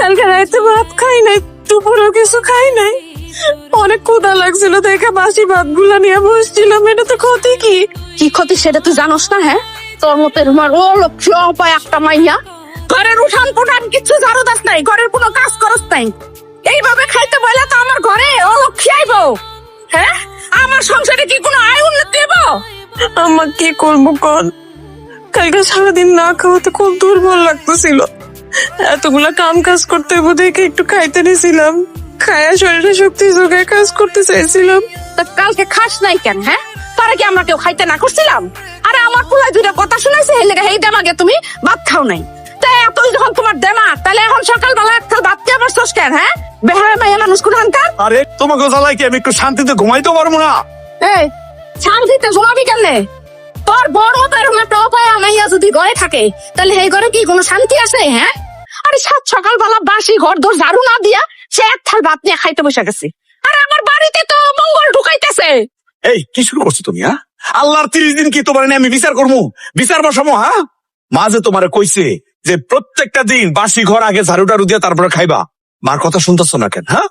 কালকে রাতে ভাত খাই নাই, দুপুরেও কিছু খাই নাই। অনেক ক্ষুধা লাগছিল দেখে বাসি ভাত গুলা নিয়ে বসছিলাম। এটা তো ক্ষতি কি? কি ক্ষতি সেটা তুই জানোস না? হ্যাঁ, তোর মতো তোমার ও লক্ষ্য উপায় একটা মাইয়া, ঘরের উঠান পুঠান কিছু ঝাড়ু দাস নাই, ঘরের কোনো কাজ করস নাই। এইভাবে খাইতে বলে তো আমার ঘরে ও লক্ষ্য আইব? হ্যাঁ, আমার সংসারে কি কোনো আয় উন্নতি দেব? আম্মা কি করবো কন? কালকে সারাদিন না খাওয়াতে খুব দুর্বল লাগতেছিল। এতগুলা কাম কাজ করতে হইব দেখে একটু খাইতে নিয়েছিলাম। খায়া শরীরে শক্তি যোগায় কাজ করতে চাইছিলাম। তা কালকে খাস নাই কেন? হ্যাঁ, তারা কি আমরা কেউ খাইতে না করছিলাম? আরে আমার পুলাই দুইটা কথা শুনাইছে, এই লেগে এই দেমাগে তুমি ভাত খাও নাই। তাই এতই যখন তোমার দেমাগ, তাহলে এখন সকালবেলা একটা ভাত খেয়ে বসছস কেন? হ্যাঁ, বেহায়া মাইয়া মানুষ কোন হানকার? আরে তোমাকে জ্বালাই কি আমি একটু শান্তিতে ঘুমাইতে পারবো না? এই শান্তিতে ঘুমাবি কেমনে? তোর বড় এরকম একটা উপায় মাইয়া যদি ঘরে থাকে, তাহলে এই ঘরে কি কোনো শান্তি আছে? হ্যাঁ, আরে সাত সকালবেলা বাসি ঘর দোর ঝাড়ু না দিয়া সে এক থাল ভাত নিয়ে খাইতে বসে গেছে। আরে আমার বাড়িতে তো মঙ্গল ঢুকাইতেছে। এই কি শুরু করছো তুমি? হ্যাঁ, আল্লাহর 30 দিন কি তোমার নিয়ে আমি বিচার করবো? বিচার বসাবো? হ্যাঁ, মাঝে তোমারে কইছে যে প্রত্যেকটা দিন বাসি ঘর আগে ঝাড়ু টাড়ু দিয়ে তারপরে খাইবা। মার কথা শুনতেছো না কেন? হ্যাঁ,